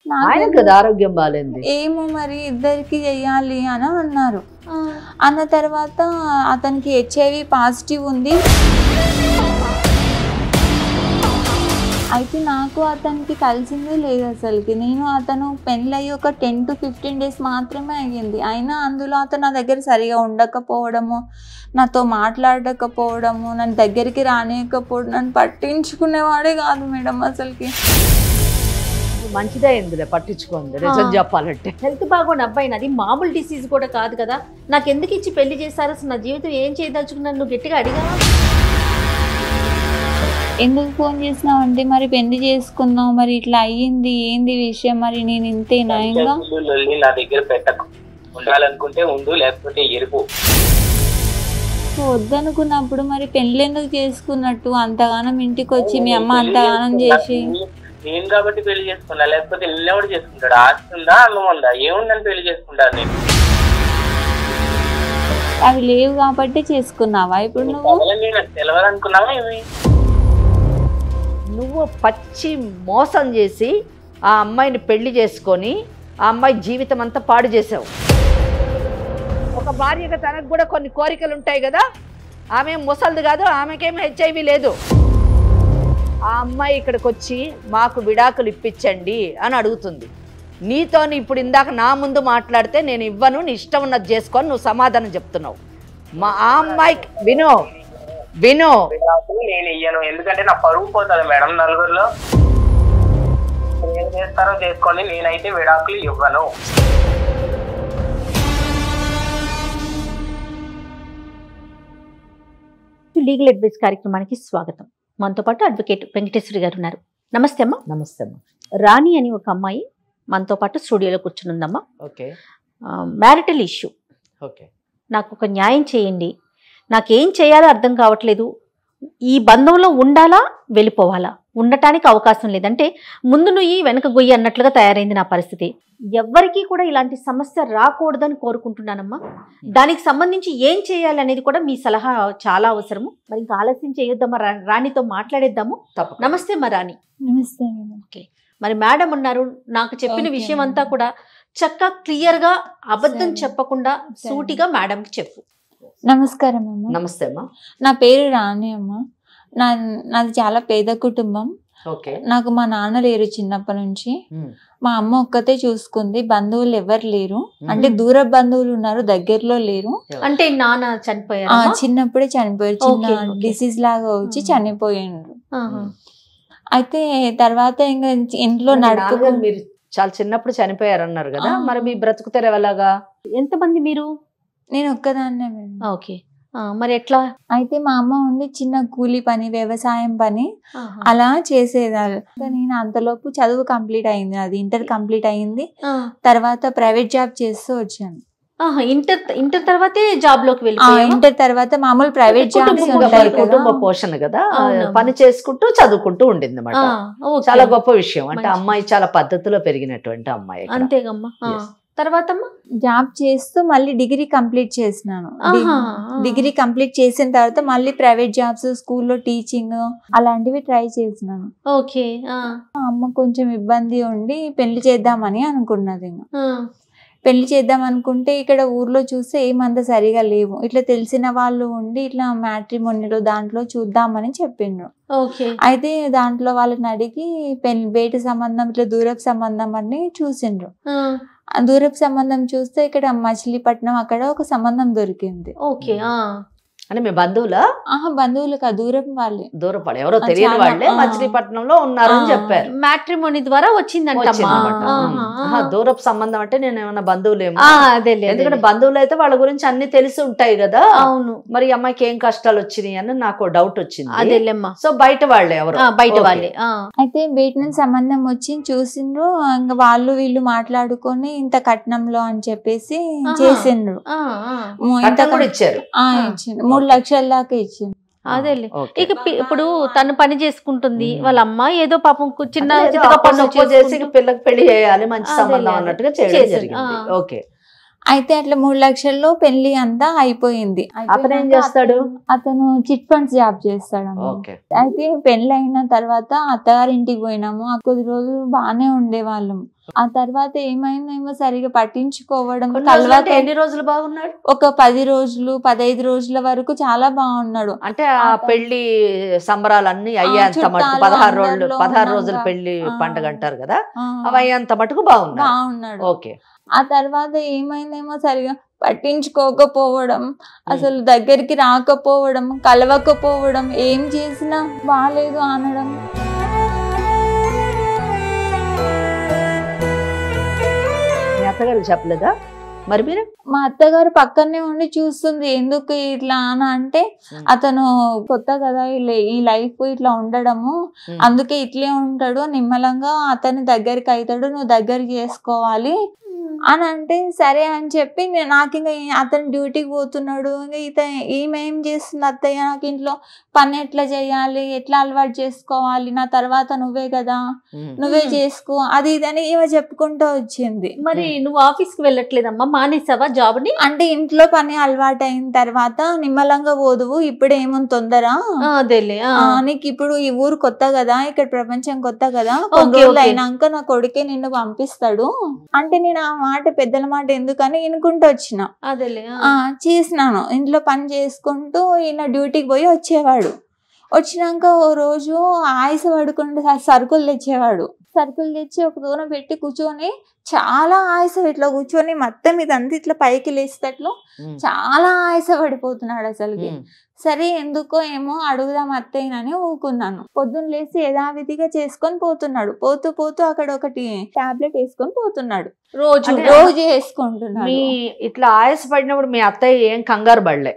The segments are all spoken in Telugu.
ఆయనకు కదా ఆరోగ్యం బాగాలేదు. ఏమో మరి ఇద్దరికి చెయ్యాలి అని అన్నారు. అన్న తర్వాత అతనికి HIV పాజిటివ్ ఉంది. అయితే నాకు అతనికి కలిసిందే లేదు అసలుకి. నేను అతను పెళ్ళయి ఒక 10 to 15 days మాత్రమే అయ్యింది. అయినా అందులో అతను నా దగ్గర సరిగా ఉండకపోవడము, నాతో మాట్లాడకపోవడము, నన్ను దగ్గరికి రానియకపోవడం, నన్ను పట్టించుకునేవాడే కాదు మేడం అసలుకి. మంచిదే ఎందులే పట్టించుకోండి నిజం చెప్పాలంటే. హెల్త్ బాగోని అబ్బాయిని, అది మామూలు డిసీజ్ కూడా కాదు కదా, నాకు ఎందుకు ఇచ్చి పెళ్లి చేస్తారు, అసలు నా జీవితం ఏం చేయదలుచుకున్నాను, నువ్వు గట్టిగా అడిగావా? ఎందుకు ఫోన్ చేసినావు అంటే మరి పెళ్లి చేసుకున్నావు, మరి ఇట్లా అయ్యింది, ఏంది విషయం, మరి నేను ఇంతేనా ఇంకా నా దగ్గర పెట్టకు, ఉండాలనుకుంటే ఉండు లేకపోతే ఎరుపు. వద్దనుకున్నప్పుడు మరి పెళ్లి ఎందుకు చేసుకున్నట్టు, అంతగానం ఇంటికి వచ్చి మీ అమ్మ అంతగానం చేసి? నేను కాబట్టి పెళ్లి చేసుకున్నా, లేకపోతే నిన్నెవడు చేసుకుంటాడు? ఆస్తుందా అన్నం ఉందా ఏముందని పెళ్లి చేసుకుంటాను నేను? అవి లేవు కాబట్టి చేసుకున్నావా ఇప్పుడు నువ్వు? తెలియదు అనుకున్నావా ఏమి? నువ్వు పచ్చి మోసం చేసి ఆ అమ్మాయిని పెళ్లి చేసుకొని ఆ అమ్మాయి జీవితం అంతా పాడు చేసావు. ఒక భార్యగా తనకు కూడా కొన్ని కోరికలు ఉంటాయి కదా, ఆమె ముసలిది కాదు, ఆమెకేం HIV లేదు. ఆ అమ్మాయి ఇక్కడికి వచ్చి మాకు విడాకులు ఇప్పించండి అని అడుగుతుంది. నీతో ఇప్పుడు ఇందాక నా ముందు మాట్లాడితే నేను ఇవ్వను, నీ ఇష్టం ఉన్నది చేసుకొని నువ్వు సమాధానం చెప్తున్నావు. మా ఆ అమ్మాయికి విను నేను ఇయ్యను, ఎందుకంటే నా పరువు పోతుంది మేడం నలుగురిలో. ఏం చేస్తారో చేసుకోండి, నేనైతే విడాకులు ఇవ్వను. లీగల్ అడ్వైస్ కార్యక్రమానికి స్వాగతం. మనతో పాటు అడ్వకేట్ వెంకటేశ్వరి గారు ఉన్నారు. నమస్తే అమ్మా. నమస్తే అమ్మా. రాణి అని ఒక అమ్మాయి మనతో పాటు స్టూడియోలో కూర్చునుందమ్మా. ఓకే. Marital issue. ఓకే. నాకు ఒక న్యాయం చేయండి, నాకేం చేయాలో అర్థం కావట్లేదు, ఈ బంధంలో ఉండాలా వెళ్ళిపోవాలా, ఉండటానికి అవకాశం లేదంటే ముందు నువ్వు వెనక గొయ్యి అన్నట్లుగా తయారైంది నా పరిస్థితి. ఎవ్వరికీ కూడా ఇలాంటి సమస్య రాకూడదని కోరుకుంటున్నానమ్మా. దానికి సంబంధించి ఏం చేయాలి అనేది కూడా మీ సలహా చాలా అవసరము. మరి ఇంకా ఆలస్యం చేయొద్దమ్మా, రాణితో మాట్లాడేద్దాము. నమస్తే మా రాణి. నమస్తే. ఓకే. మరి మేడం ఉన్నారు, నాకు చెప్పిన విషయం అంతా కూడా చక్కగా క్లియర్గా అబద్ధం చెప్పకుండా సూటిగా మేడంకి చెప్పు. నమస్కారం అమ్మ. నమస్తే అమ్మా. నా పేరు రాణి అమ్మ. నాది చాలా పేద కుటుంబం. నాకు మా నాన్న లేరు చిన్నప్పటి నుంచి. మా అమ్మ ఒక్కతే చూసుకుంది. బంధువులు ఎవరు లేరు, అంటే దూర బంధువులు ఉన్నారు, దగ్గరలో లేరు. అంటే నాన్న చనిపోయారు? చిన్నప్పుడే చనిపోయారు, చిన్న డిసీజ్ లాగా వచ్చి చనిపోయిండ్రు. అయితే తర్వాత ఇంకా ఇంట్లో నడుపు. మీరు చాలా చిన్నప్పుడు చనిపోయారు అన్నారు కదా, మరి మీ బ్రతుకుతారు ఎలాగా? ఎంతమంది మీరు? నేను ఒక్కదాన్నే. ఓకే. మరి ఎట్లా? అయితే మా అమ్మ ఉండి చిన్న కూలి పని, వ్యవసాయం పని అలా చేసేదాన్ని. నేను అంతలోపు చదువు కంప్లీట్ అయింది, అది ఇంటర్ కంప్లీట్ అయింది. తర్వాత ప్రైవేట్ జాబ్ చేస్తూ వచ్చాను. ఇంటర్ తర్వాతే జాబ్ లోకి వెళ్ళిపోయాను. ఇంటర్ తర్వాత మామూలు ప్రైవేట్ జాబ్స్ కుటుంబ పోషణ కదా, పని చేసుకుంటూ చదువుకుంటూ ఉండింది అన్నమాట. చాలా గొప్ప విషయం. అంటే అమ్మాయి చాలా పద్ధతిలో పెరిగినటువంటి అమ్మాయి. అంతేగమ్మా. తర్వాత జాబ్ చేస్తూ మళ్ళీ డిగ్రీ కంప్లీట్ చేసినాను. డిగ్రీ కంప్లీట్ చేసిన తర్వాత మళ్ళీ ప్రైవేట్ జాబ్స్, స్కూల్లో టీచింగ్ అలాంటివి ట్రై చేసినాను. ఓకే. అమ్మ కొంచెం ఇబ్బంది ఉండి పెళ్లి చేద్దామని అనుకున్నది. పెళ్లి చేద్దాం అనుకుంటే ఇక్కడ ఊర్లో చూస్తే ఏమంత సరిగా లేవు. ఇట్లా తెలిసిన వాళ్ళు ఉండి ఇట్లా మ్యాట్రిమోనీలో దాంట్లో చూద్దామని చెప్పిండ్రు. అయితే దాంట్లో వాళ్ళని అడిగి బయట సంబంధం, ఇట్లా దూరపు సంబంధం అని చూసిండ్రు. దూరపు సంబంధం చూస్తే ఇక్కడ మచిలీపట్నం అక్కడ ఒక సంబంధం దొరికింది. ఓకే. అంటే మీ బంధువులా? బంధువులు కాదు, దూరపు వాళ్ళే. దూరపు వాళ్ళు, ఎవరో తెలియని వాళ్ళే మచిలీపట్నంలో ఉన్నారని చెప్పారు. మ్యాట్రిమోనీ ద్వారా వచ్చిందంట. దూరపు సంబంధం అంటే నేను ఏమన్నా బంధువులేమో, ఎందుకంటే బంధువులు అయితే వాళ్ళ గురించి అన్ని తెలిసి ఉంటాయి కదా. అవును. మరి అమ్మాయికి ఏం కష్టాలు వచ్చినాయి అని నాకు డౌట్ వచ్చింది. అదేలేమ్మా. సో బయట వాళ్ళే, ఎవరు బయట వాళ్ళే. అయితే బయట నుంచి సంబంధం వచ్చి చూసిండ్రు. ఇంకా వాళ్ళు వీళ్ళు మాట్లాడుకొని ఇంత కట్నంలో అని చెప్పేసి చేసిండ్రు. ఇచ్చారు. 3 లక్షల దాకా ఇచ్చింది. అదేలే. ఇక ఇప్పుడు తను పని చేసుకుంటుంది, వాళ్ళ అమ్మ ఏదో పాపం చిన్న చేసి పిల్లకి పెళ్లి చేయాలి, మంచి సంబంధం అన్నట్టుగా చేయడం జరిగింది. ఓకే. అయితే అట్లా 3 లక్షల్లో పెళ్లి అంతా అయిపోయింది. అతను ఏం చేస్తాడు? అతను చిట్ ఫండ్స్ జాబ్ చేస్తాడు. అయితే పెళ్లి అయిన తర్వాత అత్తగారింటికి పోయినాము. కొద్ది రోజులు బాగానే ఉండేవాళ్ళం. ఆ తర్వాత ఏమైందేమో సరిగా పట్టించుకోవడం, కొన్ని రోజులు కలవక అంటే ఎన్ని రోజులు బాగున్నాడు? ఒక 10 రోజులు 15 రోజుల వరకు చాలా బాగున్నాడు. అంటే ఆ పెళ్లి సంబరాలన్నీ అయ్యేంత మటుకు చుట్టాలు 16 రోజులు అందరిలో 16 రోజుల ఉన్నాగా. పెళ్లి పండుగ అంటారు కదా, ఆ, అవి అయ్యేంత మటుకు బాగున్నాడు. బాగున్నాడు. ఓకే. ఆ తర్వాత ఏమైందేమో సరిగా పట్టించుకోకపోవడం, అసలు దగ్గరికి రాకపోవడం, కలవకపోవడం, ఏం చేసినా బాలేదు అనడం. మీ అత్తగారు చెప్పలేదా మరి మీరు? మా అత్తగారు పక్కనే ఉండి చూస్తుంది, ఎందుకు ఇట్లా అని అంటే, అతను కొత్త కదా ఈ లైఫ్ ఇట్లా ఉండడము, అందుకే ఇట్లే ఉంటాడు, నిమ్మలంగా అతని దగ్గరికి అవుతాడు, నువ్వు దగ్గరికి చేసుకోవాలి అని అంటే, సరే అని చెప్పి నాకు ఇంకా అతను డ్యూటీకి పోతున్నాడు, ఇంకా ఈమె ఏం చేస్తుంది, అత్తయ్య నాకు ఇంట్లో పని ఎట్లా చేయాలి, ఎట్లా అలవాటు చేసుకోవాలి, నా తర్వాత నువ్వే కదా, నువ్వే చేసుకో, అది ఇదని ఈమె చెప్పుకుంటూ వచ్చింది. మరి నువ్వు ఆఫీస్కి వెళ్ళట్లేదమ్మా, మానేసావా జాబ్ని? అంటే ఇంట్లో పని అలవాటు అయిన తర్వాత నిమ్మలంగా పోదువు, ఇప్పుడు ఏముంది తొందర, అదేలే. నీకు ఇప్పుడు ఈ ఊరు కొత్త కదా, ఇక్కడ ప్రపంచం కొత్త కదా, కొన్ని రోజులు అయినాక నా కొడుకే నిన్ను పంపిస్తాడు అంటే, నేను ఆ మాట పెద్దల మాట ఎందుకని వినుకుంటూ వచ్చిన. అదేలే. చేసినాను, ఇంట్లో పని చేసుకుంటూ ఈయన డ్యూటీకి పోయి వచ్చేవాడు. వచ్చినాక ఓ రోజు ఆయాస పడుకుంటూ సరుకులు తెచ్చేవాడు. సరుకులు తెచ్చి ఒక దూరం పెట్టి కూర్చొని చాలా ఆయాస, ఇట్లా కూర్చొని మొత్తం ఇదంతా ఇట్లా పైకి లేసేటట్లు చాలా ఆయాస పడిపోతున్నాడు అసలుకి. సరే ఎందుకో ఏమో అడుగుదాం అత్తయ్యనని ఊకున్నాను. పొద్దున్న లేసి యథావిధిగా చేసుకొని పోతున్నాడు. పోతూ పోతూ అక్కడ ఒకటి టాబ్లెట్ వేసుకొని పోతున్నాడు, రోజు వేసుకుంటున్నాడు. మీ ఇట్లా ఆయాస పడినప్పుడు మీ అత్తయ్య ఏం కంగారు పడలే?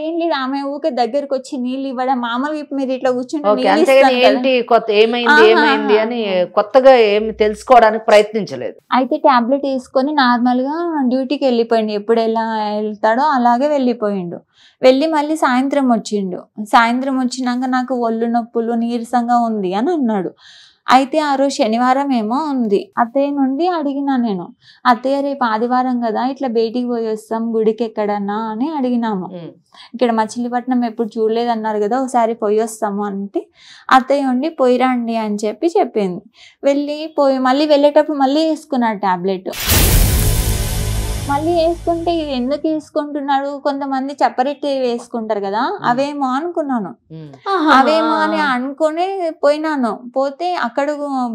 ఏం లేదు, ఆమె ఊకే దగ్గరకు వచ్చి నీళ్ళు ఇవ్వడం, మామూలుగా మీరు ఇట్లా కూర్చుంటే అంతేగాని ఏంటి కొత్త ఏమైంది అని కొత్తగా ఏమి తెలుసుకోవడానికి ప్రయత్నించలేదు. అయితే టాబ్లెట్ వేసుకొని నార్మల్ గా డ్యూటీకి వెళ్ళిపోయిండు, ఎప్పుడు ఎలా వెళ్తాడో అలాగే వెళ్ళిపోయిండు. వెళ్ళి మళ్ళీ సాయంత్రం వచ్చిండు. సాయంత్రం వచ్చినాక నాకు ఒళ్ళు నొప్పులు నీరసంగా ఉంది అని అన్నాడు. అయితే ఆ రోజు శనివారం ఏమో ఉంది. అత్తయ్య నుండి అడిగినా నేను, అత్తయ్య రేపు ఆదివారం కదా, ఇట్లా బయటికి పోయి వస్తాం గుడికి ఎక్కడన్నా అని అడిగినాము. ఇక్కడ మచిలీపట్నం ఎప్పుడు చూడలేదు అన్నారు కదా, ఒకసారి పోయి వస్తాము అంటే, అత్తయ్య ఉండి పోయిరండి అని చెప్పింది. మళ్ళీ వెళ్ళేటప్పుడు మళ్ళీ వేసుకున్నాడు టాబ్లెట్. మళ్ళీ వేసుకుంటే ఇది ఎందుకు వేసుకుంటున్నాడు, కొంతమంది చప్పరెట్టి వేసుకుంటారు కదా, అవేమో అనుకున్నాను. అవేమో అని అనుకుని పోయినాను. పోతే అక్కడ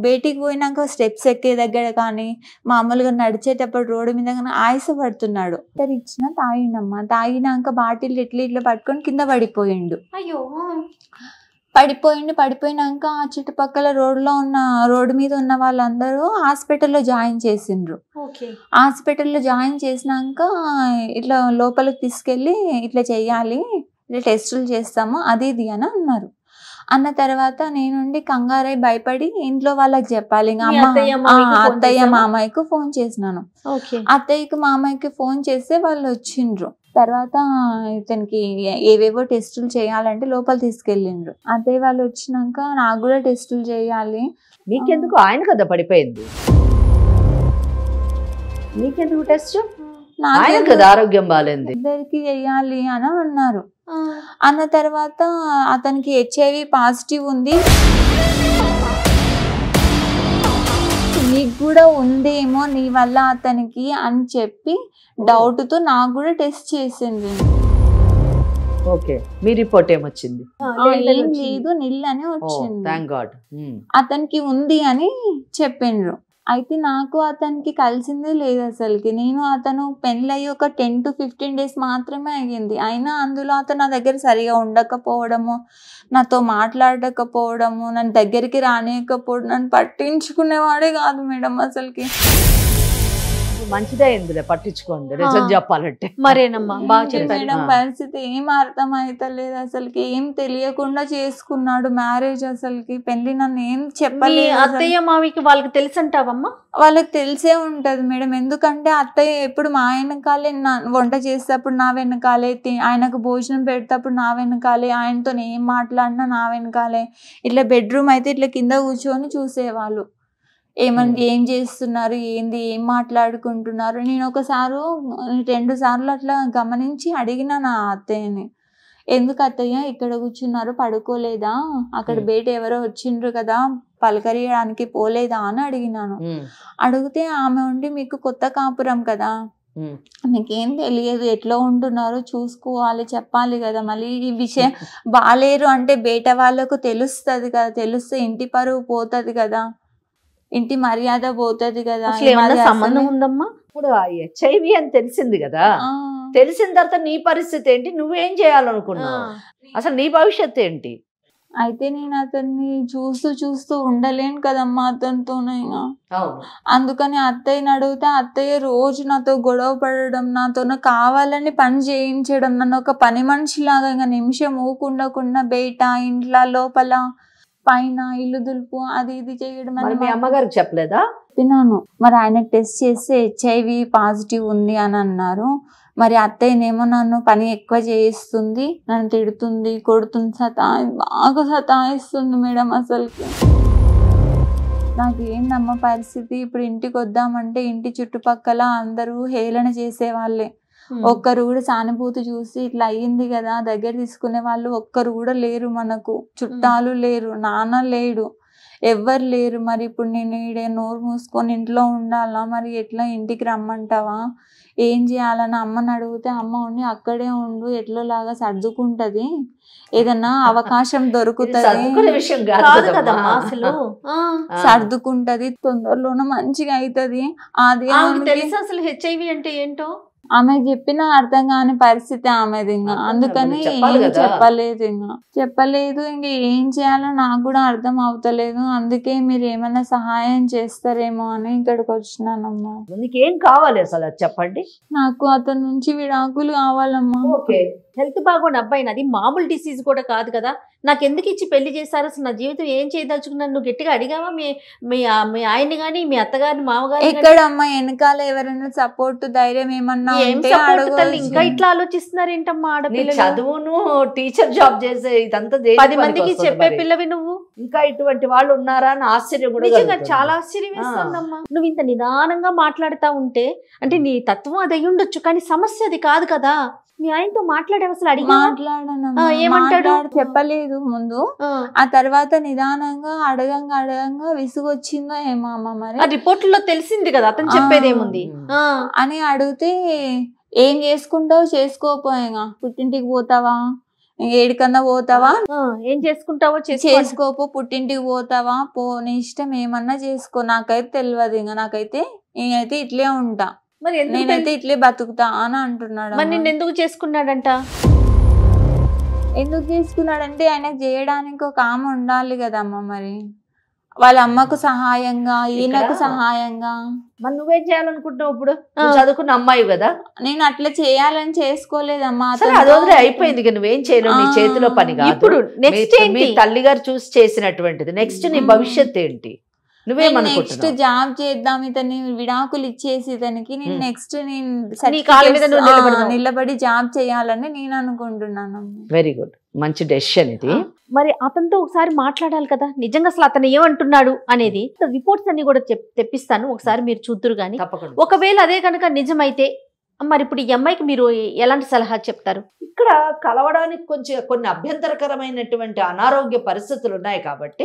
బయటికి పోయినాక స్టెప్స్ ఎక్కే దగ్గర కానీ మామూలుగా నడిచేటప్పుడు రోడ్డు మీద కానీ ఆయాస పడుతున్నాడు. ఇచ్చిన తాగినమ్మా, తాగినాక బాటిల్ ఇట్లా పట్టుకొని కింద పడిపోయిండు. అయ్యో, పడిపోయినాక ఆ చుట్టుపక్కల రోడ్డు మీద ఉన్న వాళ్ళందరూ హాస్పిటల్లో జాయిన్ చేసిండ్రు. హాస్పిటల్లో జాయిన్ చేసినాక ఇట్లా లోపలికి తీసుకెళ్ళి ఇట్లా చెయ్యాలి, ఇట్లా టెస్టులు చేస్తాము అది ఇది అని అన్నారు. అన్న తర్వాత నేనుండి కంగారై భయపడి ఇంట్లో వాళ్ళకి చెప్పాలి, అత్తయ్య మామయ్యకు ఫోన్ చేసినాను. అత్తయ్యకి మామయ్యకి ఫోన్ చేస్తే వాళ్ళు వచ్చిండ్రు. తర్వాత ఇతనికి ఏవేవో టెస్టులు చేయాలంటే లోపల తీసుకెళ్ళిండ్రు. అత్తయ్య వాళ్ళు వచ్చినాక నాకు కూడా టెస్టులు చేయాలి. మీకెందుకు, ఆయన కదా పడిపోయింది, మీకెందుకు టెస్ట్? ఆయన కదా ఆరోగ్యం బాగాలేదు, ఇద్దరికి చెయ్యాలి అని అన్నారు. అన్న తర్వాత అతనికి HIV పాజిటివ్ ఉంది, నీకు కూడా ఉందేమో నీ వల్ల అతనికి అని చెప్పి డౌట్తో నాకు కూడా టెస్ట్ చేసింది. ఓకే, మీ రిపోర్ట్ ఏమొచ్చింది? ఏం లేదు, నిల్ అని వచ్చింది. Thank God. అతనికి ఉంది అని చెప్పిండ్రు. అయితే నాకు అతనికి కలిసిందే లేదు అసలుకి. అతను పెళ్ళయి ఒక 10 to 15 days మాత్రమే అయ్యింది. అయినా అందులో అతను నా దగ్గర సరిగా ఉండకపోవడము, నాతో మాట్లాడకపోవడము, నన్ను దగ్గరికి రానియకపోవడం, నన్ను పట్టించుకునేవాడే కాదు మేడం అసలుకి. మంచిదే ఇందులో పట్టించుకోండి, నిజం చెప్పాలంటే. మరేనమ్మా, బాగా చెప్పారు మేడం. పరిస్థితి ఏం అర్థం అయితలేదు అసలుకి, ఏం తెలియకుండా చేసుకున్నాడు మ్యారేజ్. అసలుకి పెళ్లి నన్ను ఏం చెప్పలేదు. అత్తయ్య మావికి వాళ్ళకి తెలుసు అంటావమ్మా? వాళ్ళకి తెలిసే ఉంటది మేడం, ఎందుకంటే అత్తయ్య ఎప్పుడు మా వెనకాలే, వంట చేసేటప్పుడు నా వెనకాలే, ఆయనకు భోజనం పెడేటప్పుడు నా వెనకాలే, ఆయనతో ఏం మాట్లాడినా నా వెనకాలే, ఇట్లా బెడ్రూమ్ అయితే ఇట్లా కింద కూర్చొని చూసేవాళ్ళు, ఏం చేస్తున్నారు, ఏంది, ఏం మాట్లాడుకుంటున్నారు. నేను 2 సార్లు అట్లా గమనించి అడిగిన నా అత్తయ్యని, ఎందుకు అత్తయ్య ఇక్కడ కూర్చున్నారు, పడుకోలేదా, అక్కడ బయట ఎవరో వచ్చిండ్రు కదా పలకరియడానికి పోలేదా అని అడిగినాను. అడిగితే ఆమె ఉండి మీకు కొత్త కాపురం కదా, మీకేం తెలియదు, ఎట్లా ఉంటున్నారో చూసుకోవాలి, చెప్పాలి కదా, మళ్ళీ ఈ విషయం బాలేరు అంటే బయట వాళ్ళకు తెలుస్తుంది కదా, తెలిస్తే ఇంటి పరువు పోతుంది కదా, ఇంటి మర్యాద పోతుంది కదా. సంబంధం ఉందమ్మా? ఇప్పుడు HIV అని తెలిసింది కదా, తెలిసిన తర్వాత నీ పరిస్థితి ఏంటి, నువ్వేం చేయాలనుకున్నావు, అసలు నీ భవిష్యత్తు ఏంటి? అయితే నేను అతన్ని చూస్తూ ఉండలేను కదమ్మా అతనితోనైనా. అందుకని అత్తయ్యని అడిగితే అత్తయ్య రోజు నాతో గొడవ పడడం, నాతో కావాలని పని చేయించడం, నన్ను ఒక పని మనిషిలాగా ఇంకా నిమిషం ఊకుండకుండా బయట ఇంట్లో లోపల పైన ఇల్లు దులుపు అది ఇది చేయడం. మీ అమ్మగారికి చెప్పలేదా? చెప్పినాను. మరి ఆయన టెస్ట్ చేస్తే HIV పాజిటివ్ ఉంది అని అన్నారు. మరి అత్తయ్యనేమో నన్ను పని ఎక్కువ చేయిస్తుంది, నన్ను తిడుతుంది, కొడుతుంది, బాగా సతాయిస్తుంది మేడం. అసలుకి నాకు ఏందమ్మ పరిస్థితి, ఇప్పుడు ఇంటికి వద్దామంటే ఇంటి చుట్టుపక్కల అందరూ హేళన చేసేవాళ్ళే, ఒక్కరు కూడా సానుభూతి చూసి ఇట్లా అయ్యింది కదా దగ్గర తీసుకునే వాళ్ళు ఒక్కరు కూడా లేరు, మనకు చుట్టాలు లేరు, నాన్న లేడు, ఎవ్వరు లేరు. మరి ఇప్పుడు నేను ఈడే నోరు మూసుకొని ఇంట్లో ఉండాలా, మరి ఎట్లా ఇంటికి రమ్మంటావా, ఏం చేయాలని అమ్మని అడిగితే అమ్మ ఉండి అక్కడే ఉండు, ఎట్లోలాగా సర్దుకుంటది, ఏదన్నా అవకాశం దొరుకుతుంది, సర్దుకుంటది, తొందరలోనే మంచిగా అవుతుంది. అది అసలు HIV అంటే ఏంటో ఆమె చెప్పిన అర్థం కాని పరిస్థితి ఆమెది. ఇంకా అందుకని చెప్పలేదు, చెప్పలేదు. ఇంక ఏం చేయాలో నాకు కూడా అర్థం అవుతలేదు. అందుకే మీరు ఏమైనా సహాయం చేస్తారేమో అని ఇక్కడికి వచ్చినానమ్మా. నీకేం కావాలి అసలు చెప్పండి. నాకు అతని నుంచి విడాకులు కావాలమ్మా. హెల్త్ బాగోని అబ్బాయి, అది మామూలు డిసీజ్ కూడా కాదు కదా, నాకు ఎందుకు ఇచ్చి పెళ్లి చేశారు, అసలు నా జీవితం ఏం చేయదలుచుకున్నాను, నువ్వు గట్టిగా అడిగావా మీ ఆయన్ని గాని మీ అత్తగారిని మామగారు? ఎక్కడమ్మా వెనకాల ఎవరైనా సపోర్ట్ ధైర్యం ఏమన్నా ఇంకా ఇట్లా ఆలోచిస్తున్నారు ఏంటమ్మా ఆడపిల్లలు? చదువును టీచర్ జాబ్ చేసే ఇదంతా 10 మందికి చెప్పే పిల్లవి నువ్వు, ఇంకా ఇటువంటి వాళ్ళు ఉన్నారా అని ఆశ్చర్యం కూడా. నిజంగా చాలా ఆశ్చర్యం వేస్తుందమ్మా. నువ్వు ఇంత నిదానంగా మాట్లాడుతా ఉంటే అంటే నీ తత్వం అది అయి ఉండొచ్చు, కానీ సమస్య అది కాదు కదా. మీ ఆయనతో మాట్లాడే అసలు అడిగి ఏమంటాడు చెప్పలేదు ముందు, ఆ తర్వాత నిదానంగా అడగంగా విసుగొచ్చిందో ఏమో అమ్మ, మరి రిపోర్ట్లో తెలిసింది కదా అతను చెప్పేదేముంది అని అడిగితే ఏం చేసుకుంటావు చేసుకోపోయేగా, పుట్టింటికి పోతావా, ఏడికన్నా పోతావా, ఏం చేసుకుంటావో చేసుకోపో, పుట్టింటికి పోతావా పో, నీ ఇష్టం ఏమన్నా చేసుకో, నాకైతే తెలియదు, ఇంకా నాకైతే నేనైతే ఇట్లే ఉంటా, మరి నేనైతే ఇట్లే బతుకుతా అని అంటున్నాడు. మరి నిన్ను ఎందుకు చేసుకున్నాడంట? ఎందుకు చేసుకున్నాడంటే ఆయనకు చేయడానికి ఒక ఆమె ఉండాలి కదమ్మా, మరి వాళ్ళ అమ్మకు సహాయంగా ఈయనకు సహాయంగా. మరి నువ్వేం చేయాలనుకుంటున్నావు ఇప్పుడు? చదువుకున్న అమ్మాయి కదా. నేను అట్లా చేయాలని చేసుకోలేదమ్మా, అదొదిలే అయిపోయింది. నువ్వేం చేయలేవు, నీ చేతిలో పని కాదు. ఇప్పుడు నెక్స్ట్ మీ తల్లిగారు చూసి చేసినటువంటిది. నెక్స్ట్ నీ భవిష్యత్తు ఏంటి? నెక్స్ట్ జాబ్ చేద్దాం, ఇతని విడాకులు ఇచ్చేసి ఇతనికి నేను నెక్స్ట్ నిలబడి జాబ్ చేయాలని నేను అనుకుంటున్నాను. వెరీ గుడ్, మంచి డెసిషన్ ఇది. మరి అతనితో ఒకసారి మాట్లాడాలి కదా, నిజంగా అసలు అతను ఏమంటున్నాడు అనేది. రిపోర్ట్స్ అన్ని కూడా తెప్పిస్తాను, ఒకసారి మీరు చూద్దురు గానీ. ఒకవేళ అదే కనుక నిజమైతే మరి ఇప్పుడు ఈ అమ్మాయికి మీరు ఎలాంటి సలహా చెప్తారు? ఇక్కడ కలవడానికి కొన్ని అభ్యంతరకరమైనటువంటి అనారోగ్య పరిస్థితులు ఉన్నాయి కాబట్టి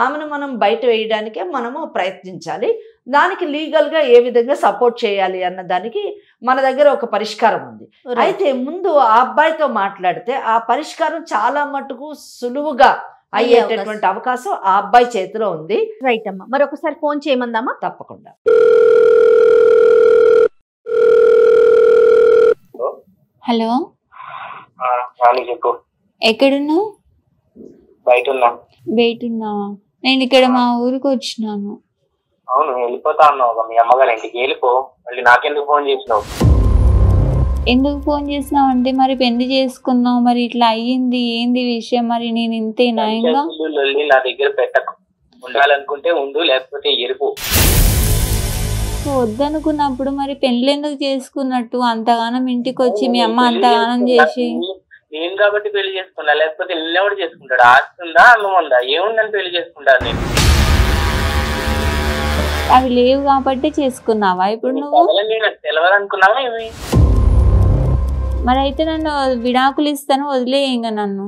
ఆమెను మనం బయట వేయడానికే మనము ప్రయత్నించాలి. దానికి లీగల్ గా ఏ విధంగా సపోర్ట్ చేయాలి అన్న దానికి మన దగ్గర ఒక పరిష్కారం ఉంది. అయితే ముందు ఆ అబ్బాయితో మాట్లాడితే ఆ పరిష్కారం చాలా మటుకు సులువుగా అయ్యేటటువంటి అవకాశం ఆ అబ్బాయి చేతిలో ఉంది. రైట్ అమ్మా, మరి ఒకసారి ఫోన్ చేయమందామా? తప్పకుండా. హలో, ఎక్కడున్నావు? బయట ఉన్నావా? నేను ఇక్కడ మా ఊరికి వచ్చినాను. అవును, వెళ్ళిపోతా అన్నావు మీ అమ్మగారి ఇంటికి, వెళ్ళిపో. మళ్ళీ నాకెందుకు ఫోన్ చేసినావు? ఎందుకు ఫోన్ చేసినావు అంటే మరి పెళ్లి చేసుకున్నావు, మరి ఇట్లా అయ్యింది, ఏంది విషయం, మరి నేను ఇంతేనా? ఇంకా నా దగ్గర పెట్టకు, ఉండాలనుకుంటే ఉండు, లేకపోతే ఎరుపు. వద్దనుకున్నప్పుడు మరి పెళ్లి ఎందుకు చేసుకున్నట్టు? అంతగానం ఇంటికి వచ్చి మీ అమ్మ అంతగానం చేసి. నేను కాబట్టి పెళ్లి చేసుకున్నా, లేకపోతే నిన్నెవడు చేసుకుంటాడు? ఆస్తుందా, అన్నం ఉందా, ఏముందని పెళ్లి చేసుకుంటాను నేను? అవి లేవు కాబట్టి చేసుకున్నావా ఇప్పుడు నువ్వు? తెలియదనుకున్నావా ఏమి? మరి అయితే నన్ను విడాకులు ఇస్తాను, వదిలే ఇంకా నన్ను.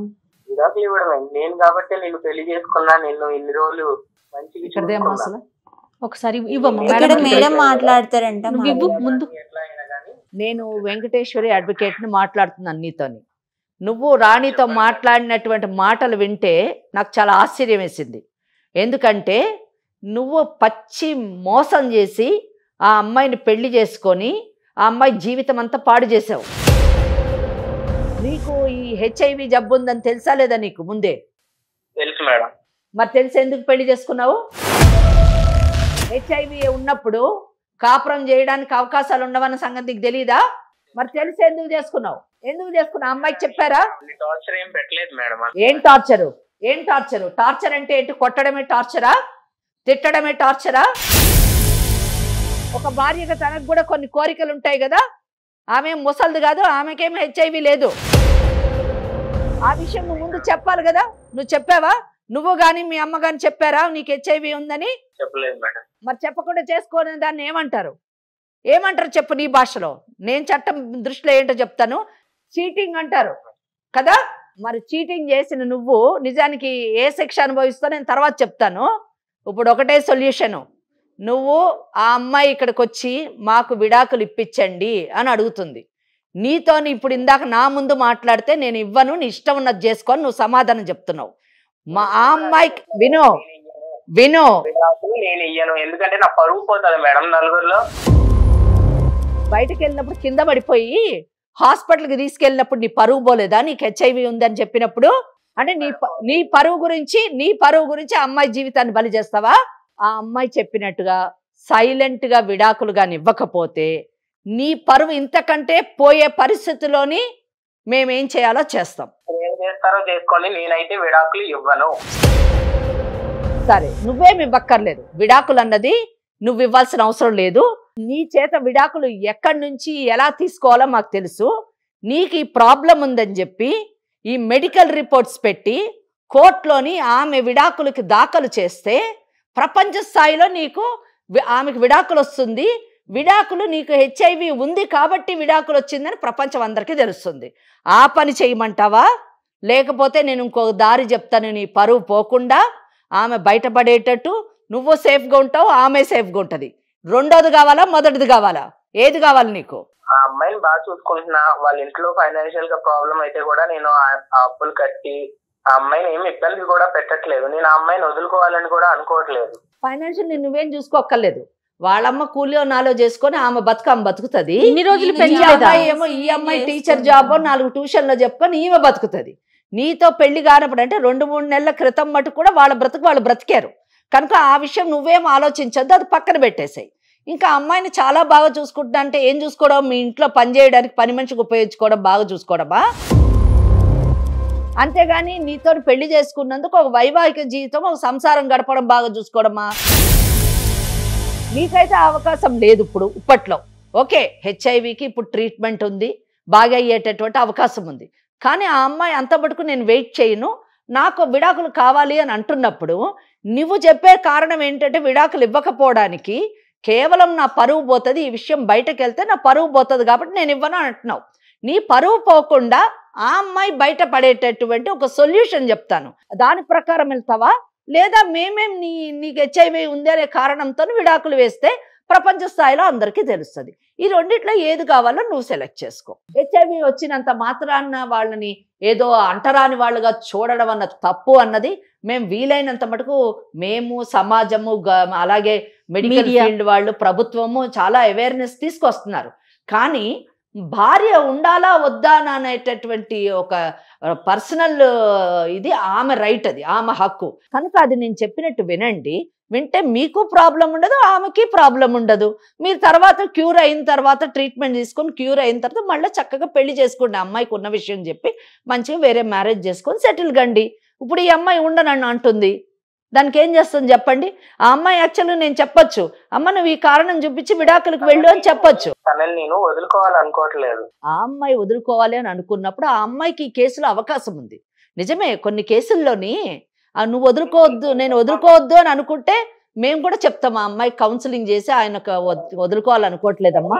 విడాకులు ఇవ్వడం నేను కాబట్టి నిన్ను పెళ్లి చేసుకున్నా, నిన్ను ఇన్ని రోజులు మంచిగా ఇక్కడదేమో చూసుకున్నా. అసలు ఒకసారి ఇవ్వమ్మా ఇక్కడ మేడం మేడం మాట్లాడతారంట. నువ్వు ఇవ్వు ముందు. ఎట్లా అయినా కానీ నేను వెంకటేశ్వరి అడ్వకేట్ని మాట్లాడుతున్నాను నీతోని. నువ్వు రాణితో మాట్లాడినటువంటి మాటలు వింటే నాకు చాలా ఆశ్చర్యం వేసింది. ఎందుకంటే నువ్వు పచ్చి మోసం చేసి ఆ అమ్మాయిని పెళ్లి చేసుకొని ఆ అమ్మాయి జీవితం అంతా పాడు చేసావు. నీకు ఈ హెచ్ఐవి జబ్బు ఉందని తెలుసా లేదా నీకు ముందే? తెలుసు మేడం. మరి తెలిసి ఎందుకు పెళ్లి చేసుకున్నావు? హెచ్ఐవి ఉన్నప్పుడు కాపురం చేయడానికి అవకాశాలు ఉండవన్న సంగతి నీకు తెలియదా? మరి తెలిసి ఎందుకు చేసుకున్నావు? అమ్మాయికి చెప్పారా? టార్చర్ ఏం పెట్టలేదు మేడం. ఏం టార్చరు? టార్చర్ అంటే ఏంటి? కొట్టడమే టార్చరా? తిట్టడమే టార్చరా? ఒక భార్యగా తనకు కూడా కొన్ని కోరికలు ఉంటాయి కదా. ఆమె ముసలిది కాదు, ఆమెకేం హెచ్ఐవి లేదు. ఆ విషయం నువ్వు ముందు చెప్పాలి కదా. నువ్వు చెప్పావా? నువ్వు కానీ మీ అమ్మ కానీ చెప్పారా నీకు హెచ్ఐవి ఉందని? చెప్పలేదు మేడం. మరి చెప్పకుండా చేసుకోని దాన్ని ఏమంటారు చెప్పు నీ భాషలో. నేను చట్టం దృష్టిలో ఏంటో చెప్తాను. చీటింగ్ అంటారు కదా. మరి చీటింగ్ చేసిన నువ్వు నిజానికి ఏ శిక్ష అనుభవిస్తావు నేను తర్వాత చెప్తాను. ఇప్పుడు ఒకటే సొల్యూషను. నువ్వు ఆ అమ్మాయి ఇక్కడికి వచ్చి మాకు విడాకులు ఇప్పించండి అని అడుగుతుంది. నీతో ఇప్పుడు ఇందాక నా ముందు మాట్లాడితే నేను ఇవ్వను, నీ ఇష్టం ఉన్నది చేసుకొని నువ్వు సమాధానం చెప్తున్నావు. ఆ అమ్మాయికి విను నేను ఇయ్యను, ఎందుకంటే నా పరువు పోతుంది మేడం నలుగురిలో. బయటకు వెళ్ళినప్పుడు కింద పడిపోయి హాస్పిటల్కి తీసుకెళ్ళినప్పుడు నీ పరువు పోలేదా? నీకు హెచ్ఐవి ఉందని చెప్పినప్పుడు అంటే నీ పరువు గురించి ఆ అమ్మాయి జీవితాన్ని బలి చేస్తావా? ఆ అమ్మాయి చెప్పినట్టుగా సైలెంట్ గా విడాకులు కానీ ఇవ్వకపోతే నీ పరువు ఇంతకంటే పోయే పరిస్థితిలోని మేమేం చేయాలో చేస్తాం. ఏం చేస్తారో చేసుకోండి, నేనైతే విడాకులు ఇవ్వను. సరే, నువ్వేమి ఇవ్వక్కర్లేదు. విడాకులు అన్నది నువ్వు ఇవ్వాల్సిన అవసరం లేదు. నీ చేత విడాకులు ఎక్కడి నుంచి ఎలా తీసుకోవాలో మాకు తెలుసు. నీకు ఈ ప్రాబ్లం ఉందని చెప్పి ఈ మెడికల్ రిపోర్ట్స్ పెట్టి కోర్టులోని ఆమె విడాకులకి దాఖలు చేస్తే ప్రపంచ స్థాయిలో ఆమెకు విడాకులు వస్తుంది. విడాకులు నీకు హెచ్ఐవి ఉంది కాబట్టి విడాకులు వచ్చిందని ప్రపంచం అందరికీ తెలుస్తుంది. ఆ పని చేయమంటావా? లేకపోతే నేను ఇంకో దారి చెప్తాను. నీ పరువు పోకుండా ఆమె బయటపడేటట్టు నువ్వు సేఫ్గా ఉంటావు, ఆమె సేఫ్గా ఉంటుంది. రెండోది కావాలా, మొదటిది కావాలా? ఏది కావాలి నీకు? ఆ అమ్మాయిని బాగా చూసుకుంటున్నా. వాళ్ళ ఇంట్లో ఫైనాన్షియల్ గా ప్రాబ్లం అయితే కూడా నేను ఆ అప్పులు కట్టి ఆ అమ్మాయిని ఏమి ఇబ్బంది కూడా పెట్టట్లేదు. నేను ఆ అమ్మాయిని వదులుకోవాలని కూడా అనుకోవట్లేదు. ఫైనాన్షియల్ నువ్వేం చూసుకోక్కర్లేదు. వాళ్ళమ్మ కూలియో నాలో చేసుకొని ఆమె బతుకుతుంది. ఇన్ని రోజులు ఏమో ఈ అమ్మాయి టీచర్ జాబ్ 4 ట్యూషన్లో చెప్పుకొని ఈమె బతుకుతుంది. నీతో పెళ్లి కానప్పుడు అంటే 2-3 నెలల క్రితం మటు కూడా వాళ్ళ బ్రతుకు వాళ్ళు బ్రతికారు కనుక ఆ విషయం నువ్వేం ఆలోచించద్దు, అది పక్కన పెట్టేసాయి. ఇంకా అమ్మాయిని చాలా బాగా చూసుకుంటున్నా అంటే ఏం చూసుకోవడం? మీ ఇంట్లో పని చేయడానికి పని మనిషికి ఉపయోగించుకోవడం, బాగా చూసుకోవడమా? అంతేగాని నీతో పెళ్లి చేసుకున్నందుకు ఒక వైవాహిక జీవితం, ఒక సంసారం గడపడం, బాగా చూసుకోవడమా? నీకైతే అవకాశం లేదు ఇప్పట్లో. ఓకే, హెచ్ఐవికి ఇప్పుడు ట్రీట్మెంట్ ఉంది, బాగా అయ్యేటటువంటి అవకాశం ఉంది. కానీ ఆ అమ్మాయి అంత మటుకు నేను వెయిట్ చేయను, నాకు విడాకులు కావాలి అని అంటున్నప్పుడు నువ్వు చెప్పే కారణం ఏంటంటే విడాకులు ఇవ్వకపోవడానికి కేవలం నా పరువు పోతుంది, ఈ విషయం బయటకు వెళ్తే నా పరువు పోతుంది కాబట్టి నేను ఇవ్వను అంటున్నావు. నీ పరువు పోకుండా ఆ అమ్మాయి బయట పడేటటువంటి ఒక సొల్యూషన్ చెప్తాను, దాని ప్రకారం వెళ్తావా? లేదా నీకు హెచ్ఐవి ఉంది అనే కారణంతో విడాకులు వేస్తే ప్రపంచ స్థాయిలో అందరికీ తెలుస్తుంది. ఈ రెండిట్లో ఏది కావాలో నువ్వు సెలెక్ట్ చేసుకో. హెచ్ఐవి వచ్చినంత మాత్రాన వాళ్ళని ఏదో అంటరాని వాళ్ళుగా చూడడం అన్న తప్పు అన్నది మేము వీలైనంత మటుకు మేము సమాజము అలాగే మెడికల్ ఫీల్డ్ వాళ్ళు ప్రభుత్వము చాలా అవేర్నెస్ తీసుకొస్తున్నారు. కానీ భార్య ఉండాలా వద్దా అనేటటువంటి ఒక పర్సనల్ ఇది ఆమె రైట్, అది ఆమె హక్కు కనుక అది నేను చెప్పినట్టు వినండి. వింటే మీకు ప్రాబ్లం ఉండదు, ఆమెకి ప్రాబ్లం ఉండదు. మీరు తర్వాత క్యూర్ అయిన తర్వాత ట్రీట్మెంట్ తీసుకొని క్యూర్ అయిన తర్వాత మళ్ళీ చక్కగా పెళ్లి చేసుకోండి. అమ్మాయికి ఉన్న విషయం చెప్పి మంచిగా వేరే మ్యారేజ్ చేసుకొని సెటిల్ కండి. ఇప్పుడు ఈ అమ్మాయి ఉండనన్ను అంటుంది, దానికి ఏం చేస్తుంది చెప్పండి? ఆ అమ్మాయి యాక్చువల్గా నేను చెప్పొచ్చు, అమ్మ నువ్వు ఈ కారణం చూపించి విడాకులకు వెళ్ళు అని చెప్పొచ్చు. నేను వదులుకోవాలనుకోవట్లేదు. ఆ అమ్మాయి వదులుకోవాలి అని అనుకున్నప్పుడు ఆ అమ్మాయికి ఈ కేసులో అవకాశం ఉంది. నిజమే, కొన్ని కేసుల్లోని నువ్వు వదులుకోవద్దు, నేను వదులుకోవద్దు అని అనుకుంటే మేము కూడా చెప్తాం, ఆ అమ్మాయి కౌన్సిలింగ్ చేసి ఆయన వదులుకోవాలనుకోవట్లేదమ్మా.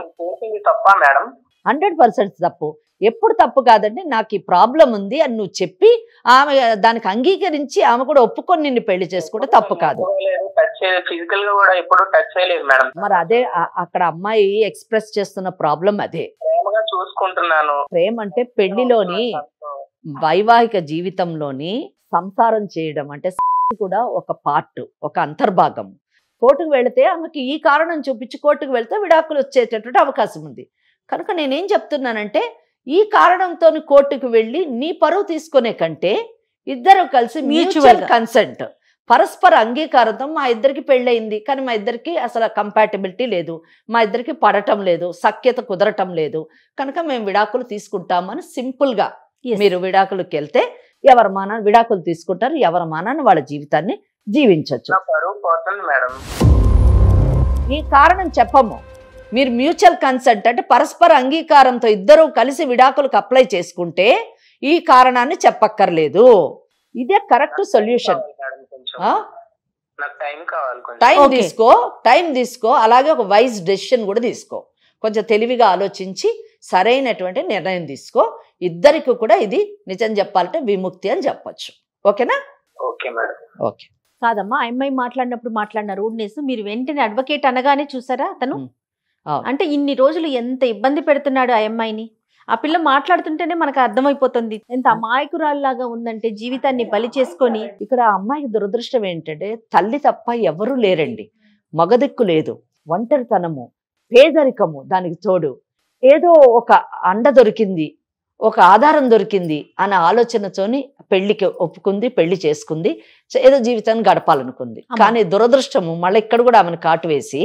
తప్ప మేడం 100% తప్పు. ఎప్పుడు తప్పు కాదండి, నాకు ఈ ప్రాబ్లం ఉంది అని నువ్వు చెప్పి ఆమె దానికి అంగీకరించి ఆమె కూడా ఒప్పుకొని నిన్ను పెళ్లి చేసుకుంటే తప్పు కాదు. ఫిజికల్ గా కూడా ఎప్పుడు టచ్ చేయలేదు మేడం. మరి అదే అక్కడ అమ్మాయి ఎక్స్ప్రెస్ చేస్తున్న ప్రాబ్లం అదే. ప్రేమగా చూసుకుంటున్నాను. ప్రేమ అంటే పెళ్లిలోని వైవాహిక జీవితంలోని సంసారం చేయడం అంటే కూడా ఒక పార్ట్, ఒక అంతర్భాగం. కోర్టుకు వెళితే ఆమెకి ఈ కారణం చూపించి కోర్టుకు వెళ్తే విడాకులు వచ్చేటటువంటి అవకాశం ఉంది. కనుక నేనేం చెప్తున్నానంటే ఈ కారణంతో కోర్టుకు వెళ్ళి నీ పరువు తీసుకునే కంటే ఇద్దరు కలిసి మ్యూచువల్ కన్సెంట్, పరస్పర అంగీకారంతో మా ఇద్దరికి పెళ్ళయింది కానీ మా ఇద్దరికి అసలు కంపాటబిలిటీ లేదు, మా ఇద్దరికి పడటం లేదు, సఖ్యత కుదరటం లేదు, కనుక మేము విడాకులు తీసుకుంటామని సింపుల్గా మీరు విడాకులకు వెళ్తే ఎవరి మానాన్ని విడాకులు తీసుకుంటారు, ఎవరి మానాన్ని వాళ్ళ జీవితాన్ని జీవించవచ్చు. ఈ కారణం చెప్పము. మీరు మ్యూచువల్ కన్సెంట్ అంటే పరస్పర అంగీకారంతో ఇద్దరు కలిసి విడాకులకు అప్లై చేసుకుంటే ఈ కారణాన్ని చెప్పక్కర్లేదు. ఇదే కరెక్ట్ సొల్యూషన్. టైం తీసుకో, అలాగే ఒక వైజ్ డెసిషన్ కూడా తీసుకో. కొంచెం తెలివిగా ఆలోచించి సరైనటువంటి నిర్ణయం తీసుకో. ఇద్దరికి కూడా ఇది నిజం చెప్పాలంటే విముక్తి అని చెప్పొచ్చు. ఓకేనా? Okay madam. ఓకే. కాదమ్మా, అమ్మాయి మాట్లాడినప్పుడు మాట్లాడిన రూడ్నెస్ మీరు వెంటనే అడ్వకేట్ అనగానే చూసారా అతను? అంటే ఇన్ని రోజులు ఎంత ఇబ్బంది పెడుతున్నాడు ఆ అమ్మాయిని. ఆ పిల్ల మాట్లాడుతుంటేనే మనకు అర్థమైపోతుంది ఎంత అమాయకురాల్లాగా ఉందంటే, జీవితాన్ని బలి చేసుకొని. ఇక్కడ ఆ అమ్మాయికి దురదృష్టం ఏంటంటే తల్లి తప్ప ఎవరూ లేరండి, మగదిక్కు లేదు, ఒంటరితనము, పేదరికము, దానికి తోడు ఏదో ఒక అండ దొరికింది, ఒక ఆధారం దొరికింది అన్న ఆలోచనతోని పెళ్లికి ఒప్పుకుంది, పెళ్లి చేసుకుంది, ఏదో జీవితాన్ని గడపాలనుకుంది. కానీ దురదృష్టము మళ్ళీ ఇక్కడ కూడా ఆమెను కాటు వేసి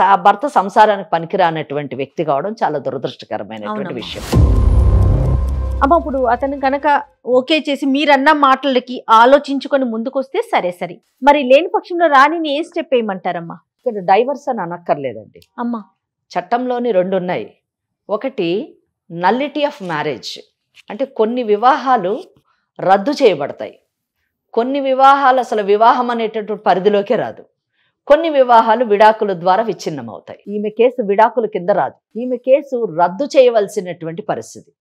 ఆ భర్త సంసారానికి పనికిరానటువంటి వ్యక్తి కావడం చాలా దురదృష్టకరమైనటువంటి విషయం. అమ్మ ఇప్పుడు అతను కనుక ఓకే చేసి మీరన్న మాటలకి ఆలోచించుకొని ముందుకొస్తే సరే సరే, మరి లేని పక్షంలో రాణిని ఏ స్టెప్ వేయమంటారమ్మా? ఇక్కడ డైవర్స్ అని అనక్కర్లేదండి అమ్మా. చట్టంలోని 2 ఉన్నాయి. ఒకటి నల్లిటీ ఆఫ్ మ్యారేజ్ అంటే కొన్ని వివాహాలు రద్దు చేయబడతాయి, కొన్ని వివాహాలు అసలు వివాహం అనేటటువంటి పరిధిలోకే రాదు, కొన్ని వివాహాలు విడాకుల ద్వారా విచ్ఛిన్నం అవుతాయి. ఈమె కేసు విడాకుల కింద రాదు, ఈమె కేసు రద్దు చేయవలసినటువంటి పరిస్థితి.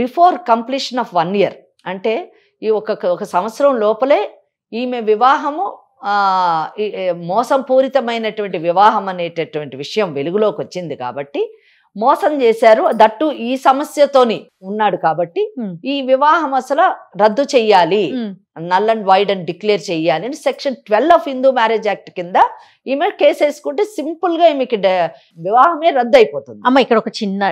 బిఫోర్ కంప్లీషన్ ఆఫ్ 1 year అంటే ఈ ఒక సంవత్సరం లోపలే ఈమె వివాహము మోసం పూరితమైనటువంటి వివాహం అనేటటువంటి విషయం వెలుగులోకి వచ్చింది కాబట్టి మోసం చేశారు, దట్టు ఈ సమస్యతోని ఉన్నాడు కాబట్టి ఈ వివాహం అసలు రద్దు చెయ్యాలి, నల్ అండ్ వైడ్ అని డిక్లేర్ చెయ్యాలి అని section 12 of Hindu marriage act కింద ఈమె కేసు వేసుకుంటే సింపుల్ గా ఈమెకి వివాహమే రద్దు అయిపోతుంది. అమ్మ ఇక్కడ ఒక చిన్న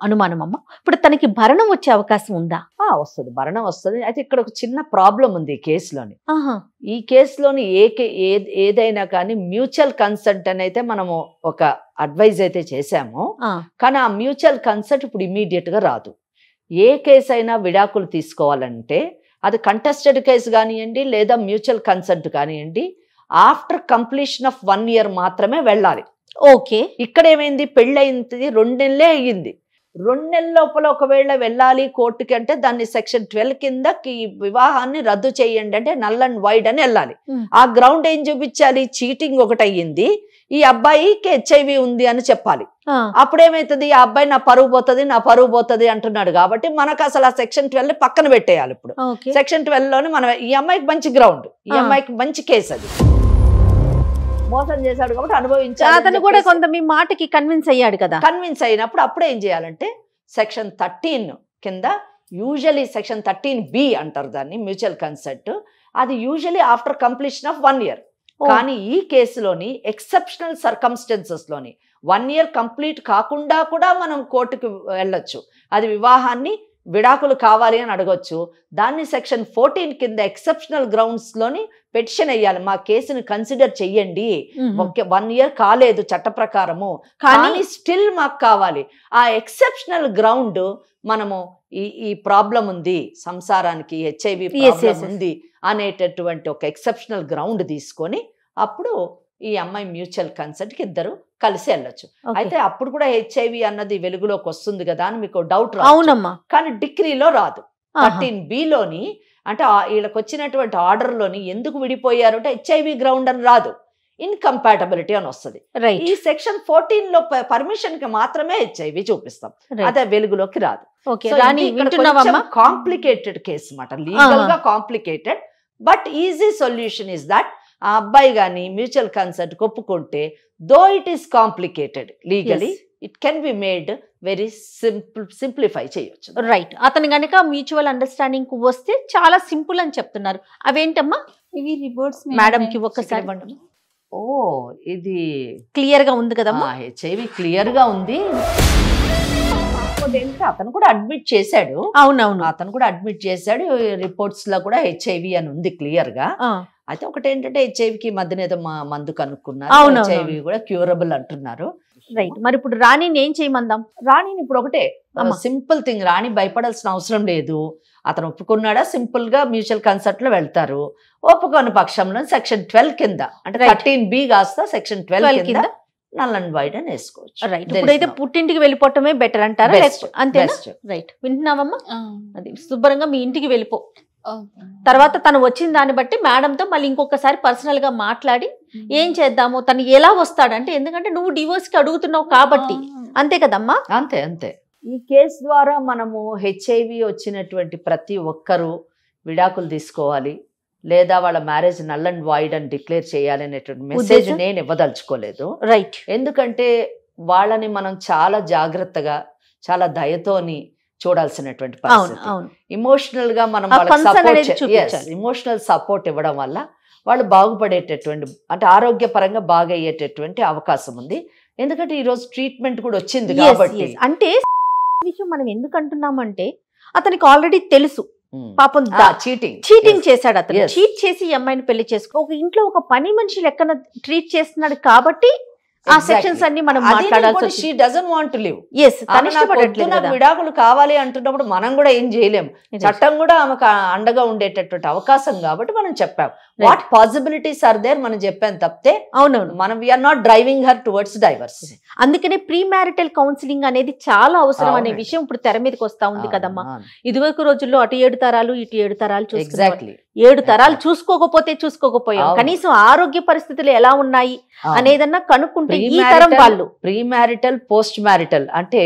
అనుమానం అమ్మ, ఇప్పుడు తనకి భరణం వచ్చే అవకాశం ఉందా? వస్తుంది, భరణం వస్తుంది. అయితే ఇక్కడ ఒక చిన్న ప్రాబ్లం ఉంది ఈ కేసులోని. ఈ కేసులోని ఏదైనా కానీ మ్యూచువల్ కన్సెంట్ అని అయితే మనము ఒక అడ్వైజ్ అయితే చేశాము, కానీ ఆ మ్యూచువల్ కన్సెంట్ ఇప్పుడు ఇమీడియట్ గా రాదు. ఏ కేసు అయినా విడాకులు తీసుకోవాలంటే అది కంటెస్టెడ్ కేసు కానివ్వండి లేదా మ్యూచువల్ కన్సెంట్ కానివ్వండి, ఆఫ్టర్ కంప్లీషన్ ఆఫ్ 1 year మాత్రమే వెళ్ళాలి. ఓకే. ఇక్కడ ఏమైంది, పెళ్ళయింది 2 నెలలే అయ్యింది, 2 నెలల లోపల ఒకవేళ వెళ్ళాలి కోర్టుకి అంటే దాన్ని సెక్షన్ 12 కింద ఈ వివాహాన్ని రద్దు చేయండి అంటే నల్ అండ్ వైడ్ అని వెళ్ళాలి. ఆ గ్రౌండ్ ఏం చూపించాలి, చీటింగ్ ఒకటి అయ్యింది, ఈ అబ్బాయికి HIV ఉంది అని చెప్పాలి. అప్పుడేమైతుంది, ఆ అబ్బాయి నా పరువు పోతుంది అంటున్నాడు కాబట్టి మనకు అసలు ఆ సెక్షన్ 12 పక్కన పెట్టేయాలి. ఇప్పుడు సెక్షన్ 12 లోనే మనం ఈ అమ్మాయికి మంచి గ్రౌండ్, ఈ అమ్మాయికి మంచి కేసు, అది మోసం చేశాడు కాబట్టి అనుభవించాలి. అతను కూడా కొంత మీ మాటకి కన్విన్స్ అయ్యాడు కదా. కన్విన్స్ అయినప్పుడు అప్పుడు ఏం చేయాలంటే సెక్షన్ 13 కింద యూజువలీ సెక్షన్ 13B అంటారు దాన్ని, మ్యూచువల్ కన్సెంట్. అది usually after completion of 1 year. కానీ ఈ కేసులోని ఎక్సెప్షనల్ సర్కమ్స్టెన్సెస్ లోని 1 year కంప్లీట్ కాకుండా కూడా మనం కోర్టుకు వెళ్ళొచ్చు. అది వివాహాన్ని విడాకులు కావాలి అని అడగొచ్చు. దాన్ని సెక్షన్ 14 కింద ఎక్సెప్షనల్ గ్రౌండ్స్ లోని పెటిషన్ వేయాలి, మా కేసుని కన్సిడర్ చెయ్యండి, 1 year కాలేదు చట్ట ప్రకారము కానీ స్టిల్ మాకు కావాలి. ఆ ఎక్సెప్షనల్ గ్రౌండ్ మనము ఈ ప్రాబ్లం ఉంది, సంసారానికి HIV ప్రాబ్లం ఉంది అనేటటువంటి ఒక ఎక్సెప్షనల్ గ్రౌండ్ తీసుకొని అప్పుడు ఈ అమ్మాయి మ్యూచువల్ కన్సెంట్ కి ఇద్దరు కలిసి వెళ్ళొచ్చు. అయితే అప్పుడు కూడా HIV అన్నది వెలుగులోకి వస్తుంది కదా అని మీకు డౌట్ రాదు, కానీ డిగ్రీలో రాదు. 13Bలోని అంటే వీళ్ళకి వచ్చినటువంటి ఆర్డర్లోని ఎందుకు విడిపోయారు అంటే HIV గ్రౌండ్ అని రాదు, ఇన్కంపాటబిలిటీ అని వస్తుంది. రైట్ ఈ సెక్షన్ 14 లో పర్మిషన్ కి మాత్రమే హెచ్ఐవి చూపిస్తాం, అదే వెలుగులోకి రాదు. ఓకే రాణి వింటున్నావమ్మా? కాంప్లికేటెడ్ కేసు అన్నమాట, లీగల్ గా complicated, but easy solution is that ఆ అబ్బాయి గాని మ్యూచువల్ కన్సెంట్ ఒప్పుకుంటే, though it is complicated legally, it can be made very simplify చేయొచ్చు. రైట్, అతను గనక మ్యూచువల్ అండర్స్టాండింగ్ కు వస్తే చాలా సింపుల్ అని చెప్తున్నారు. అవేంటమ్మా? ఇవి రిపోర్ట్స్ మేడం కి ఒక్కసారి ఇవ్వండి. ఓ ఇది క్లియర్ గా ఉంది కదమ్మా? హెచ్ఐవి క్లియర్ గా ఉంది. అతను కూడా అడ్మిట్ చేశాడు. అవునవును, అతను కూడా అడ్మిట్ చేశాడు. రిపోర్ట్స్ లో కూడా హెచ్ఐవి అని ఉంది క్లియర్ గా. అయితే ఒకటి ఏంటంటే హెచ్ఐవికి మధ్యన ఏదో మందు కనుక్కున్నారు, హెచ్ఐవి కూడా క్యూరబుల్ అంటున్నారు. రైట్, మరి ఇప్పుడు రాణిని ఏం చేయమందాం? రాణిని ఇప్పుడు ఒకటే సింపుల్ థింగ్, రాణి భయపడాల్సిన అవసరం లేదు. అతను ఒప్పుకున్నాడా, సింపుల్ గా మ్యూచువల్ కన్సెంట్ లో వెళ్తారు. ఒప్పుకోని పక్షంలో సెక్షన్ 12 కింద, అంటే 13B కాస్త సెక్షన్ 12 కింద నల్ అండ్ వైడ్ అని వేసుకోవచ్చు. రైట్, ఇప్పుడైతే పుట్టింటికి వెళ్ళిపోవటమే బెటర్ అంటారా? అంతేనా? రైట్, వింటున్నావమ్మా? అది శుభ్రంగా మీ ఇంటికి వెళ్ళిపో. తర్వాత తను వచ్చిన దాన్ని బట్టి మేడంతో మళ్ళీ ఇంకొకసారి పర్సనల్ గా మాట్లాడి ఏం చేద్దాము, తను ఎలా వస్తాడంటే, ఎందుకంటే నువ్వు డివోర్స్ కి అడుగుతున్నావు కాబట్టి, అంతే కదమ్మా? అంతే అంతే. ఈ కేసు ద్వారా మనము హెచ్ఐవి వచ్చినటువంటి ప్రతి ఒక్కరూ విడాకులు తీసుకోవాలి, లేదా వాళ్ళ మ్యారేజ్ నల్ అండ్ వాయిడ్ అని డిక్లేర్ చేయాలి అనేటువంటి మెసేజ్ నేను ఇవ్వదలుచుకోలేదు. రైట్, ఎందుకంటే వాళ్ళని మనం చాలా జాగ్రత్తగా, చాలా దయతోని చూడాల్సినటువంటి పరిస్థితి. ఇమోషనల్ గా మనం ఇమోషనల్ సపోర్ట్ ఇవ్వడం వల్ల వాళ్ళు బాగుపడేటటువంటి, అంటే ఆరోగ్యపరంగా బాగయ్యేటటువంటి అవకాశం ఉంది. ఎందుకంటే ఈ రోజు ట్రీట్మెంట్ కూడా వచ్చింది కాబట్టి. అంటే విషయం మనం ఎందుకు అంటున్నామంటే, అతనికి ఆల్రెడీ తెలుసు పాపం చీటింగ్ చేశాడు. అతను చీట్ చేసి ఈ అమ్మాయిని పెళ్లి చేసుకో, ఒక ఇంట్లో ఒక పని మనిషి లెక్కన ట్రీట్ చేస్తున్నాడు కాబట్టి ఆ సెక్షన్స్ అన్ని మనం మాట్లాడాల్సి. She doesn't want to live. విడాకులు కావాలి అంటున్నప్పుడు మనం కూడా ఏం చేయలేము. చట్టం కూడా ఆమెకు అండగా ఉండేటటువంటి అవకాశం కాబట్టి మనం చెప్పాం వాట్ పాసిబిలిటీస్ ఆర్ దేర్ మనం చెప్పాను తప్పితే. అవునవును, మనం we are not driving her towards divorce. అందుకనే ప్రీ మ్యారిటల్ కౌన్సిలింగ్ అనేది చాలా అవసరం అనే విషయం ఇప్పుడు తెర మీదకి వస్తా ఉంది కదమ్మా. ఇదివరకు రోజుల్లో అటు 7 తరాలు ఇటు 7 తరాలు చూసుకోవాలి. 7 తరాలు చూసుకోకపోయాం, కనీసం ఆరోగ్య పరిస్థితులు ఎలా ఉన్నాయి అనేదన్నా కనుక్కుంటే ఈ తరం వాళ్ళు. ప్రీ మ్యారిటల్, పోస్ట్ మ్యారిటల్ అంటే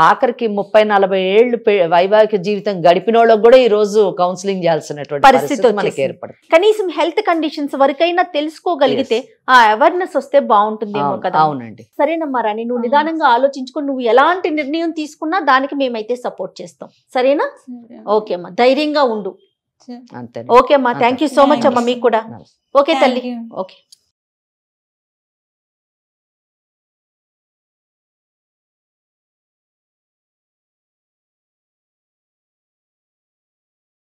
ఆఖరికి 30-40 ఏళ్ళు వైవాహిక జీవితం గడిపిన వాళ్ళకి కూడా ఈ రోజు కౌన్సిలింగ్ చేయాల్సినటువంటి పరిస్థితి మనకి ఏర్పడుతుంది. కనీసం హెల్త్ కండిషన్స్ వరకైనా తెలుసుకోగలిగితే ఆ అవేర్నెస్ వస్తే బాగుంటుందేమో కదా. అవునండి, సరేనమ్మా రాణి, నువ్వు నిదానంగా ఆలోచించుకుని నువ్వు ఎలాంటి నిర్ణయం తీసుకున్నా దానికి మేమైతే సపోర్ట్ చేస్తాం. సరేనా? ఓకే అమ్మా, ధైర్యంగా ఉండు. అంతే. ఓకే అమ్మా, థ్యాంక్ యూ సో మచ్ అమ్మా. మీకు కూడా ఓకే తల్లి. ఓకే.